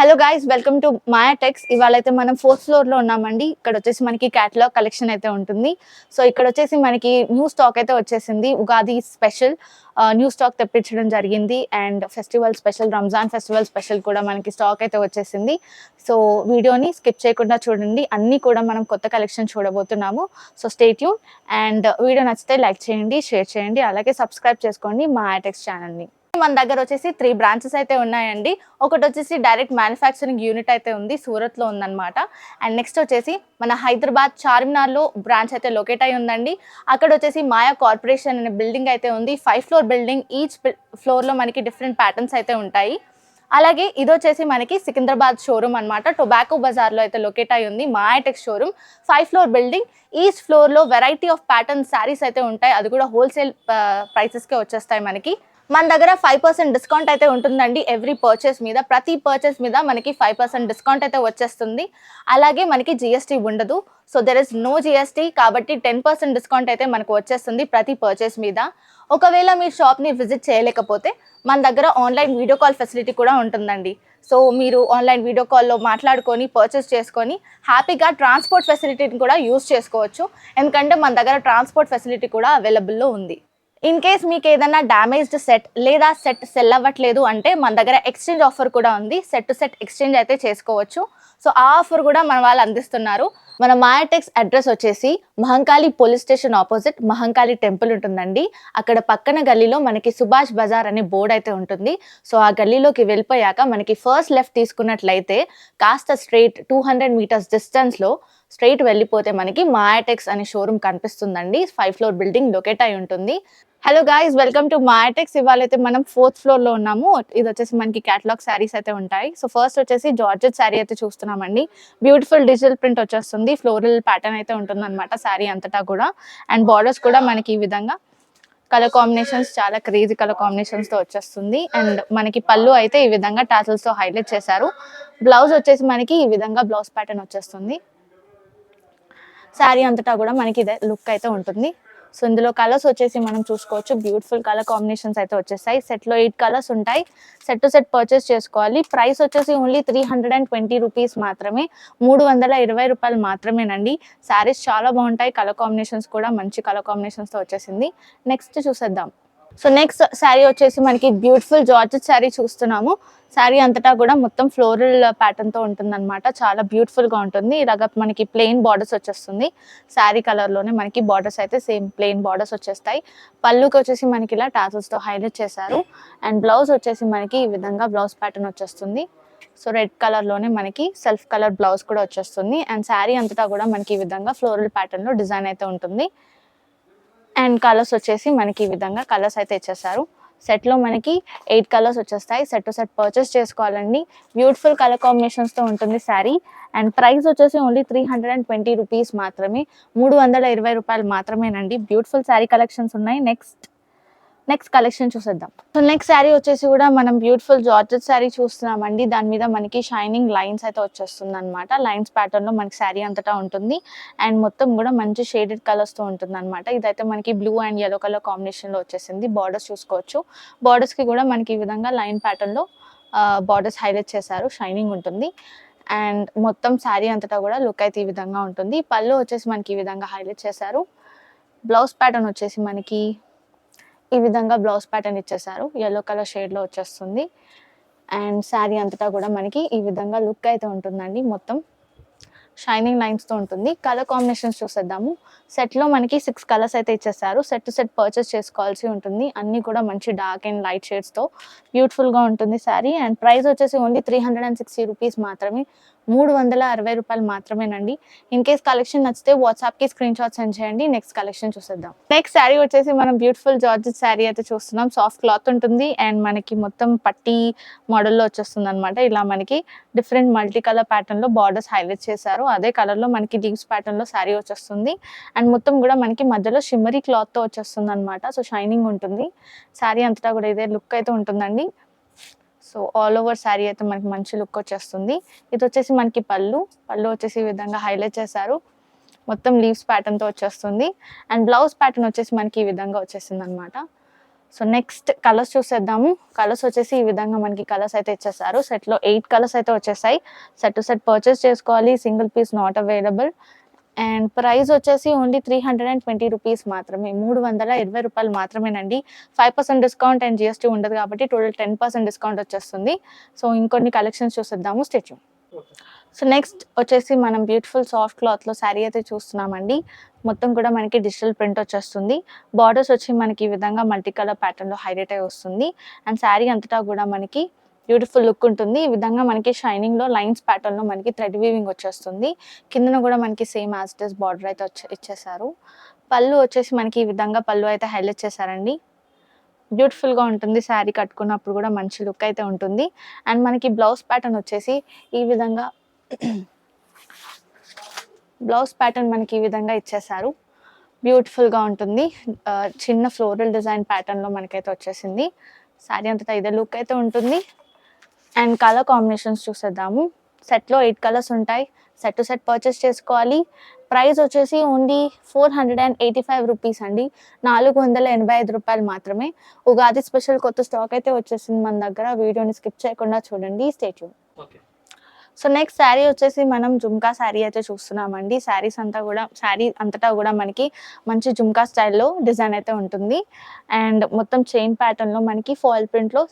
Hello guys, welcome to Maya techs. ఇవాళ అయితే మనం 4th ఫ్లోర్ లో ఉన్నామండి. ఇక్కడ వచ్చేసి మనకి క్యాటలాగ్ కలెక్షన్ అయితే ఉంటుంది. సో ఇక్కడ వచ్చేసి మనకి న్యూ స్టాక్ అయితే వచ్చేసింది. ఉగాది స్పెషల్ న్యూ స్టాక్ తెప్పించడం జరిగింది. And festival special, Ramzan festival special కూడా మనకి స్టాక్ అయితే వచ్చేసింది. సో వీడియోని స్కిప్ చేయకుండా చూడండి. అన్ని కూడా మనం కొత్త కలెక్షన్ చూడబోతున్నాము. So stay tune. And video నచ్చితే లైక్ చేయండి, షేర్ చేయండి, అలాగే సబ్స్క్రైబ్ చేసుకోండి మాయా టెక్స్ ఛానల్ని. మన దగ్గర వచ్చేసి 3 బ్రాంచెస్ అయితే ఉన్నాయండి. ఒకటి వచ్చేసి డైరెక్ట్ మ్యానుఫ్యాక్చరింగ్ యూనిట్ అయితే ఉంది, సూరత్లో ఉందన్నమాట. అండ్ నెక్స్ట్ వచ్చేసి మన హైదరాబాద్ చార్మినార్లో బ్రాంచ్ అయితే లొకేట్ అయి ఉందండి. అక్కడ వచ్చేసి మాయా కార్పొరేషన్ అనే బిల్డింగ్ అయితే ఉంది. 5 ఫ్లోర్ బిల్డింగ్. ఈచ్ ఫ్లోర్లో మనకి డిఫరెంట్ ప్యాటర్న్స్ అయితే ఉంటాయి. అలాగే ఇది వచ్చేసి మనకి సికింద్రాబాద్ షోరూమ్ అనమాట. టొబాకో బజార్లో అయితే లొకేట్ అయి ఉంది Maya tex showroom. 5 floor building. Each ఫ్లోర్లో వెరైటీ ఆఫ్ ప్యాటర్న్ శారీస్ అయితే ఉంటాయి. అది కూడా హోల్సేల్ ప్రైసెస్కే వచ్చేస్తాయి మనకి. మన దగ్గర 5% డిస్కౌంట్ అయితే ఉంటుందండి. ఎవ్రీ పర్చేస్ మీద, ప్రతి పర్చేస్ మీద మనకి 5% డిస్కౌంట్ అయితే వచ్చేస్తుంది. అలాగే మనకి జిఎస్టీ ఉండదు. So there is no GST, కాబట్టి 10% డిస్కౌంట్ అయితే మనకు వచ్చేస్తుంది ప్రతి పర్చేస్ మీద. ఒకవేళ మీరు షాప్ని విజిట్ చేయలేకపోతే మన దగ్గర ఆన్లైన్ వీడియో కాల్ ఫెసిలిటీ కూడా ఉంటుందండి. సో మీరు ఆన్లైన్ వీడియో కాల్లో మాట్లాడుకొని పర్చేస్ చేసుకొని హ్యాపీగా ట్రాన్స్పోర్ట్ ఫెసిలిటీని కూడా యూజ్ చేసుకోవచ్చు. ఎందుకంటే మన దగ్గర ట్రాన్స్పోర్ట్ ఫెసిలిటీ కూడా అవైలబుల్లో ఉంది. ఇన్ కేస్ మీకు ఏదైనా డ్యామేజ్డ్ సెట్ లేదా సెట్ సెల్ అవ్వట్లేదు అంటే మన దగ్గర ఎక్స్చేంజ్ ఆఫర్ కూడా ఉంది. సెట్ టు సెట్ ఎక్స్చేంజ్ అయితే చేసుకోవచ్చు. సో ఆ ఆఫర్ కూడా మన వాళ్ళు అందిస్తున్నారు. మన మాయా టెక్స్ అడ్రస్ వచ్చేసి Mahankali police station opposite Mahankali temple ఉంటుందండి. అక్కడ పక్కన గల్లీలో మనకి సుభాష్ బజార్ అనే బోర్డు అయితే ఉంటుంది. సో ఆ గల్లీలోకి వెళ్ళిపోయాక మనకి ఫస్ట్ లెఫ్ట్ తీసుకున్నట్లయితే కాస్త స్ట్రైట్ 200 మీటర్స్ డిస్టెన్స్లో స్ట్రైట్ వెళ్ళిపోతే మనకి మాయా టెక్స్ అనే షోరూమ్ కనిపిస్తుందండి. 5 ఫ్లోర్ బిల్డింగ్ లొకేట్ అయి ఉంటుంది. Hello guys, welcome to Maya techs. ఇవాళ అయితే మనం 4th ఫ్లోర్ లో ఉన్నాము. ఇది వచ్చేసి మనకి క్యాటలాగ్ శారీస్ అయితే ఉంటాయి. సో ఫస్ట్ వచ్చేసి జార్జెట్ శారీ అయితే చూస్తున్నామండి. బ్యూటిఫుల్ డిజిటల్ ప్రింట్ వచ్చేస్తుంది. ఫ్లోరల్ ప్యాటర్న్ అయితే ఉంటుంది అనమాట శారీ అంతటా కూడా. అండ్ బార్డర్స్ కూడా మనకి ఈ విధంగా కలర్ కాంబినేషన్స్, చాలా క్రేజీ కలర్ కాంబినేషన్స్ తో వచ్చేస్తుంది. అండ్ మనకి పళ్ళు అయితే ఈ విధంగా టాసల్స్ తో హైలైట్ చేశారు. బ్లౌజ్ వచ్చేసి మనకి ఈ విధంగా బ్లౌజ్ ప్యాటర్న్ వచ్చేస్తుంది. శారీ అంతటా కూడా మనకి ఇదే లుక్ అయితే ఉంటుంది. సో ఇందులో కలర్స్ వచ్చేసి మనం చూసుకోవచ్చు. బ్యూటిఫుల్ కలర్ కాంబినేషన్స్ అయితే వచ్చేసాయి. సెట్లో 8 కలర్స్ ఉంటాయి. సెట్ టు సెట్ పర్చేస్ చేసుకోవాలి. ప్రైస్ వచ్చేసి ఓన్లీ 320 రూపీస్ మాత్రమే, 320 రూపాయలు మాత్రమేనండి. శారీస్ చాలా బాగుంటాయి. కలర్ కాంబినేషన్స్ కూడా మంచి కలర్ కాంబినేషన్స్తో వచ్చేసింది. నెక్స్ట్ చూసేద్దాం. సో నెక్స్ట్ శారీ వచ్చేసి మనకి బ్యూటిఫుల్ జార్జెట్ శారీ చూస్తున్నాము. శారీ అంతటా కూడా మొత్తం ఫ్లోరల్ ప్యాటర్న్ తో ఉంటుందన్నమాట. చాలా బ్యూటిఫుల్ గా ఉంటుంది. ఇలాగ మనకి ప్లెయిన్ బార్డర్స్ వచ్చేస్తుంది. శారీ కలర్ లోనే మనకి బార్డర్స్ అయితే సేమ్ ప్లెయిన్ బార్డర్స్ వచ్చేస్తాయి. పళ్ళుకి వచ్చేసి మనకి ఇలా టాసల్స్ తో హైలైట్ చేశారు. అండ్ బ్లౌజ్ వచ్చేసి మనకి ఈ విధంగా బ్లౌజ్ ప్యాటర్న్ వచ్చేస్తుంది. సో రెడ్ కలర్ లోనే మనకి సెల్ఫ్ కలర్ బ్లౌజ్ కూడా వచ్చేస్తుంది. అండ్ శారీ అంతటా కూడా మనకి ఈ విధంగా ఫ్లోరల్ ప్యాటర్న్ లో డిజైన్ అయితే ఉంటుంది. అండ్ కలర్స్ వచ్చేసి మనకి ఈ విధంగా కలర్స్ అయితే ఇచ్చేసారు. సెట్లో మనకి 8 కలర్స్ వచ్చేస్తాయి. సెట్ టు సెట్ పర్చేస్ చేసుకోవాలండి. బ్యూటిఫుల్ కలర్ కాంబినేషన్స్తో ఉంటుంది శారీ. అండ్ ప్రైస్ వచ్చేసి ఓన్లీ 320 రూపీస్ మాత్రమే, 320 రూపాయలు మాత్రమేనండి. బ్యూటిఫుల్ శారీ కలెక్షన్స్ ఉన్నాయి. నెక్స్ట్ కలెక్షన్ చూసేద్దాం. సో నెక్స్ట్ శారీ వచ్చేసి కూడా మనం బ్యూటిఫుల్ జార్జెట్ శారీ చూస్తున్నామండి. దాని మీద మనకి షైనింగ్ లైన్స్ అయితే వచ్చేస్తుంది అనమాట. లైన్స్ ప్యాటర్న్ లో మనకి శారీ అంతటా ఉంటుంది. అండ్ మొత్తం కూడా మంచి షేడెడ్ కలర్స్ తో ఉంటుంది అనమాట. ఇదైతే మనకి blue and yellow colour combination లో వచ్చేసింది. బార్డర్స్ చూసుకోవచ్చు. బార్డర్స్ కి కూడా మనకి ఈ విధంగా లైన్ ప్యాటర్న్ లో బార్డర్స్ హైలైట్ చేశారు. షైనింగ్ ఉంటుంది. అండ్ మొత్తం శారీ అంతటా కూడా లుక్ అయితే ఈ విధంగా ఉంటుంది. పళ్ళు వచ్చేసి మనకి ఈ విధంగా హైలైట్ చేశారు. బ్లౌజ్ ప్యాటర్న్ వచ్చేసి మనకి ఈ విధంగా బ్లౌజ్ ప్యాటర్న్ ఇచ్చేసారు. యెల్లో కలర్ షేడ్ లో వచ్చేస్తుంది. అండ్ శారీ అంతటా కూడా మనకి ఈ విధంగా లుక్ అయితే ఉంటుందండి. మొత్తం షైనింగ్ లైన్స్ తో ఉంటుంది. కలర్ కాంబినేషన్స్ చూసేద్దాము. సెట్లో మనకి 6 కలర్స్ అయితే ఇచ్చేసారు. సెట్ టు సెట్ పర్చేస్ చేసుకోవాల్సి ఉంటుంది. అన్ని కూడా మంచి డార్క్ అండ్ లైట్ షేడ్స్ తో బ్యూటిఫుల్ గా ఉంటుంది శారీ. అండ్ ప్రైస్ వచ్చేసి ఓన్లీ 360 రూపీస్ మాత్రమే, 360 రూపాయలు మాత్రమేనండి. ఇన్ కేస్ కలెక్షన్ నచ్చితే వాట్సాప్ కి స్క్రీన్ షాట్ సెండ్ చేయండి. నెక్స్ట్ కలెక్షన్ చూసేద్దాం. నెక్స్ట్ శారీ వచ్చేసి మనం బ్యూటిఫుల్ జార్జెట్ శారీ అయితే చూస్తున్నాం. సాఫ్ట్ క్లాత్ ఉంటుంది. అండ్ మనకి మొత్తం పట్టీ మోడల్లో వచ్చేస్తుంది అనమాట. ఇలా మనకి డిఫరెంట్ మల్టీ కలర్ ప్యాటర్న్ లో బార్డర్స్ హైలైట్ చేశారు. అదే కలర్ లో మనకి లీవ్స్ ప్యాటర్న్ లో శారీ వచ్చేస్తుంది. అండ్ మొత్తం కూడా మనకి మధ్యలో షిమ్మరీ క్లాత్ తో వచ్చేస్తుంది అనమాట. సో షైనింగ్ ఉంటుంది. శారీ అంతటా కూడా ఇదే లుక్ అయితే ఉంటుందండి. సో ఆల్ ఓవర్ శారీ అయితే మనకి మంచి లుక్ వచ్చేస్తుంది. ఇది వచ్చేసి మనకి పళ్ళు వచ్చేసి ఈ విధంగా హైలైట్ చేశారు. మొత్తం లీవ్స్ ప్యాటర్న్ తో వచ్చేస్తుంది. అండ్ బ్లౌజ్ ప్యాటర్న్ వచ్చేసి మనకి ఈ విధంగా వచ్చేసింది అనమాట. సో నెక్స్ట్ కలర్స్ చూసేద్దాము. కలర్స్ వచ్చేసి ఈ విధంగా మనకి కలర్స్ అయితే ఇచ్చేసారు. సెట్లో 8 కలర్స్ అయితే వచ్చేసాయి. సెట్ టు సెట్ పర్చేస్ చేసుకోవాలి. Single piece not available. And price వచ్చేసి ఓన్లీ 320 రూపీస్ మాత్రమే. 320 రూపాయలు మాత్రమేనండి. 5% డిస్కౌంట్ అండ్ జిఎస్టీ ఉండదు కాబట్టి టోటల్ 10% డిస్కౌంట్ వచ్చేస్తుంది. సో ఇంకొన్ని కలెక్షన్స్ చూసేద్దాము. Stay tune. సో నెక్స్ట్ వచ్చేసి మనం బ్యూటిఫుల్ సాఫ్ట్ క్లాత్లో శారీ అయితే చూస్తున్నామండి. మొత్తం కూడా మనకి డిజిటల్ ప్రింట్ వచ్చేస్తుంది. బార్డర్స్ వచ్చి మనకి ఈ విధంగా మల్టీ కలర్ ప్యాటర్న్లో హైలైట్ అయి వస్తుంది. అండ్ శారీ అంతటా కూడా మనకి బ్యూటిఫుల్ లుక్ ఉంటుంది. ఈ విధంగా మనకి షైనింగ్లో లైన్స్ ప్యాటర్న్లో మనకి థ్రెడ్ వీవింగ్ వచ్చేస్తుంది. కిందన కూడా మనకి same as it is border అయితే ఇచ్చేసారు. పళ్ళు వచ్చేసి మనకి ఈ విధంగా పళ్ళు అయితే హైలైట్ చేశారండి. బ్యూటిఫుల్గా ఉంటుంది. శారీ కట్టుకున్నప్పుడు కూడా మంచి లుక్ అయితే ఉంటుంది. అండ్ మనకి బ్లౌజ్ ప్యాటర్న్ వచ్చేసి ఈ విధంగా బ్లౌజ్ ప్యాటర్న్ మనకి ఈ విధంగా ఇచ్చేసారు. బ్యూటిఫుల్గా ఉంటుంది. చిన్న ఫ్లోరల్ డిజైన్ ప్యాటర్న్లో మనకైతే వచ్చేసింది. శారీ అంతటా ఇదే లుక్ అయితే ఉంటుంది. అండ్ కలర్ కాంబినేషన్స్ చూసేద్దాము. సెట్లో 8 కలర్స్ ఉంటాయి. సెట్ టు సెట్ పర్చేస్ చేసుకోవాలి. ప్రైస్ వచ్చేసి ఓన్లీ 485 రూపీస్ అండి. 485 రూపాయలు మాత్రమే. ఉగాది స్పెషల్ కొత్త స్టాక్ అయితే వచ్చేసింది మన దగ్గర. వీడియోని స్కిప్ చేయకుండా చూడండి. Stay tune. So next sari వచ్చేసి మనం జుమ్కా శారీ అయితే చూస్తున్నామండి. శారీ అంతటా కూడా మనకి మంచి జుమ్కా స్టైల్లో డిజైన్ అయితే ఉంటుంది. అండ్ మొత్తం చైన్ ప్యాటర్న్లో మనకి ఫాయిల్ ప్రింట్లో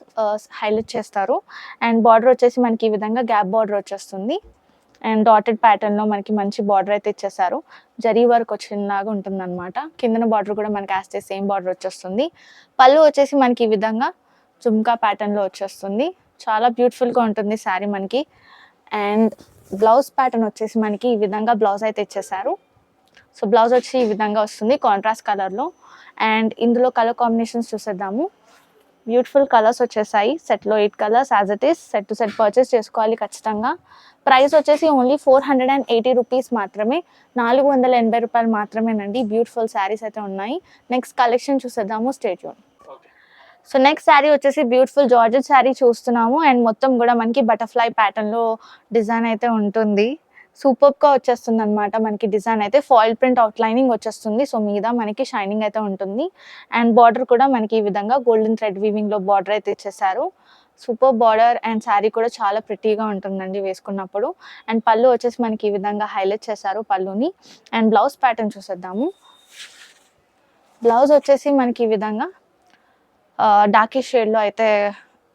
హైలైట్ చేస్తారు. అండ్ బార్డర్ వచ్చేసి మనకి ఈ విధంగా గ్యాప్ బార్డర్ వచ్చేస్తుంది. అండ్ డాటెడ్ ప్యాటర్న్లో మనకి మంచి బార్డర్ అయితే ఇచ్చేసారు. జరీ వర్క్ వచ్చినలాగా ఉంటుందన్నమాట. కిందన బార్డర్ కూడా మనకి యాజ్ సేమ్ బార్డర్ వచ్చేస్తుంది. పళ్ళు వచ్చేసి మనకి ఈ విధంగా జుమ్కా ప్యాటర్న్లో వచ్చేస్తుంది. చాలా బ్యూటిఫుల్గా ఉంటుంది శారీ మనకి. అండ్ బ్లౌజ్ ప్యాటర్న్ వచ్చేసి మనకి ఈ విధంగా బ్లౌజ్ అయితే ఇచ్చేసారు. సో బ్లౌజ్ వచ్చి ఈ విధంగా వస్తుంది కాంట్రాస్ట్ కలర్లో. అండ్ ఇందులో కలర్ కాంబినేషన్స్ చూసేద్దాము. బ్యూటిఫుల్ కలర్స్ వచ్చేసాయి. సెట్లో 8 colours as it is. Set to set purchase చేసుకోవాలి ఖచ్చితంగా. ప్రైస్ వచ్చేసి ఓన్లీ 480 రూపీస్ మాత్రమే. 480 రూపాయలు మాత్రమేనండి. బ్యూటిఫుల్ శారీస్ అయితే ఉన్నాయి. నెక్స్ట్ కలెక్షన్ చూసేద్దాము. Stay tune. So next sari వచ్చేసి బ్యూటిఫుల్ జార్జెట్ శారీ చూస్తున్నాము. అండ్ మొత్తం కూడా మనకి బటర్ఫ్లై ప్యాటర్న్లో డిజైన్ అయితే ఉంటుంది. సూపర్గా వచ్చేస్తుంది అనమాట. మనకి డిజైన్ అయితే ఫాయిల్ ప్రింట్ అవుట్లైనింగ్ వచ్చేస్తుంది. సో మీద మనకి షైనింగ్ అయితే ఉంటుంది. అండ్ బార్డర్ కూడా మనకి ఈ విధంగా గోల్డెన్ థ్రెడ్ వీవింగ్లో బార్డర్ అయితే ఇచ్చేసారు. సూపర్ బార్డర్ అండ్ శారీ కూడా చాలా ప్రిటీగా ఉంటుందండి వేసుకున్నప్పుడు. అండ్ పళ్ళు వచ్చేసి మనకి ఈ విధంగా హైలైట్ చేశారు పళ్ళుని. అండ్ బ్లౌజ్ ప్యాటర్న్ చూసేద్దాము. బ్లౌజ్ వచ్చేసి మనకి ఈ విధంగా డార్కిష్ షేడ్లో అయితే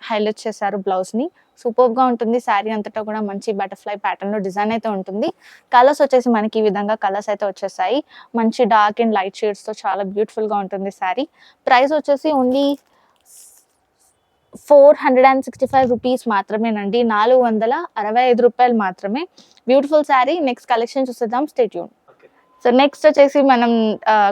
హైలైట్ చేశారు బ్లౌజ్ని. సూపర్గా ఉంటుంది. శారీ అంతటా కూడా మంచి బటర్ఫ్లై ప్యాటర్న్లో డిజైన్ అయితే ఉంటుంది. కలర్స్ వచ్చేసి మనకి ఈ విధంగా కలర్స్ అయితే వచ్చేసాయి. మంచి డార్క్ అండ్ లైట్ షేడ్స్తో చాలా బ్యూటిఫుల్గా ఉంటుంది శారీ. ప్రైస్ వచ్చేసి ఓన్లీ 465 రూపీస్ మాత్రమేనండి. 465 రూపాయలు మాత్రమే. బ్యూటిఫుల్ శారీ. నెక్స్ట్ కలెక్షన్ చూసేద్దాం. Stay tune. సో నెక్స్ట్ వచ్చేసి మనం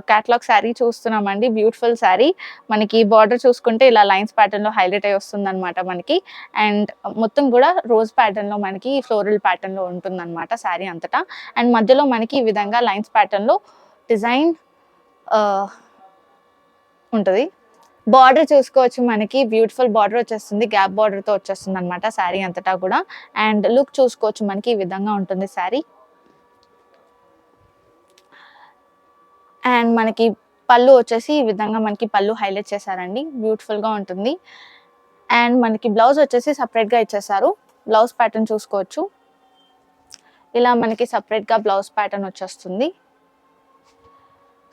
క్యాటలాగ్ శారీ చూస్తున్నామండి. బ్యూటిఫుల్ శారీ. మనకి బార్డర్ చూసుకుంటే ఇలా లైన్స్ ప్యాటర్న్లో హైలైట్ అయి వస్తుంది అనమాట మనకి. అండ్ మొత్తం కూడా రోజ్ ప్యాటర్న్లో మనకి ఫ్లోరల్ ప్యాటర్న్లో ఉంటుంది అనమాట శారీ అంతటా. అండ్ మధ్యలో మనకి ఈ విధంగా లైన్స్ ప్యాటర్న్లో డిజైన్ ఉంటుంది. బార్డర్ చూసుకోవచ్చు. మనకి బ్యూటిఫుల్ బార్డర్ వచ్చేస్తుంది. గ్యాప్ బార్డర్తో వచ్చేస్తుంది అనమాట శారీ అంతటా కూడా. అండ్ లుక్ చూసుకోవచ్చు. మనకి ఈ విధంగా ఉంటుంది శారీ. అండ్ మనకి పళ్ళు వచ్చేసి ఈ విధంగా మనకి పళ్ళు హైలైట్ చేశారండి. బ్యూటిఫుల్గా ఉంటుంది. అండ్ మనకి బ్లౌజ్ వచ్చేసి సపరేట్గా ఇచ్చేసారు. బ్లౌజ్ ప్యాటర్న్ చూసుకోవచ్చు. ఇలా మనకి సపరేట్గా బ్లౌజ్ ప్యాటర్న్ వచ్చేస్తుంది.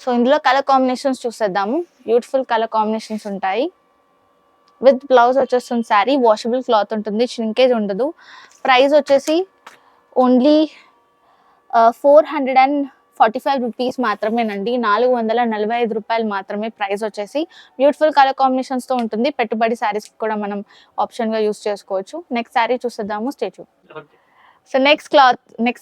సో ఇందులో కలర్ కాంబినేషన్స్ చూసేద్దాము. బ్యూటిఫుల్ కలర్ కాంబినేషన్స్ ఉంటాయి. విత్ బ్లౌజ్ వచ్చేస్తుంది శారీ. వాషబుల్ క్లాత్ ఉంటుంది. షింకేజ్ ఉండదు. ప్రైస్ వచ్చేసి ఓన్లీ 445 రూపీస్ మాత్రమేనండి. 445 రూపాయలు మాత్రమే ప్రైస్ వచ్చేసి. బ్యూటిఫుల్ కలర్ కాంబినేషన్స్తో ఉంటుంది. పెట్టుబడి శారీస్ కూడా మనం ఆప్షన్గా యూస్ చేసుకోవచ్చు. నెక్స్ట్ శారీ చూసేద్దాము. Stay tune. So next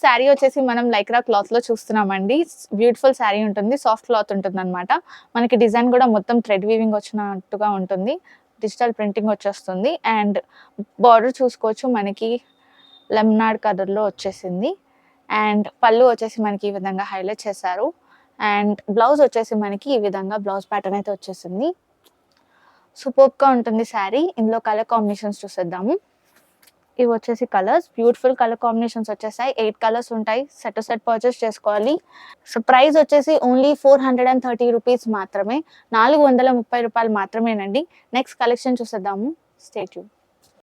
sari వచ్చేసి మనం లైక్రా క్లాత్లో చూస్తున్నామండి. బ్యూటిఫుల్ శారీ ఉంటుంది. సాఫ్ట్ క్లాత్ ఉంటుంది అనమాట. మనకి డిజైన్ కూడా మొత్తం థ్రెడ్ వీవింగ్ వచ్చినట్టుగా ఉంటుంది. డిజిటల్ ప్రింటింగ్ వచ్చేస్తుంది. అండ్ బార్డర్ చూసుకోవచ్చు. మనకి లెమనార్డ్ కలర్లో వచ్చేసింది. అండ్ పళ్ళు వచ్చేసి మనకి ఈ విధంగా హైలైట్ చేశారు. అండ్ బ్లౌజ్ వచ్చేసి మనకి ఈ విధంగా బ్లౌజ్ ప్యాటర్న్ అయితే వచ్చేసింది. సూపర్గా ఉంటుంది శారీ. ఇందులో కలర్ కాంబినేషన్స్ చూసేద్దాము. ఇవి వచ్చేసి కలర్స్, బ్యూటిఫుల్ కలర్ కాంబినేషన్స్ వచ్చేసాయి. 8 కలర్స్ ఉంటాయి. సెట్ టు సెట్ పర్చేస్ చేసుకోవాలి. సో ప్రైస్ వచ్చేసి ఓన్లీ 430 రూపీస్ మాత్రమే, 430 రూపాయలు మాత్రమేనండి. నెక్స్ట్ కలెక్షన్ చూసేద్దాము. Stay tune.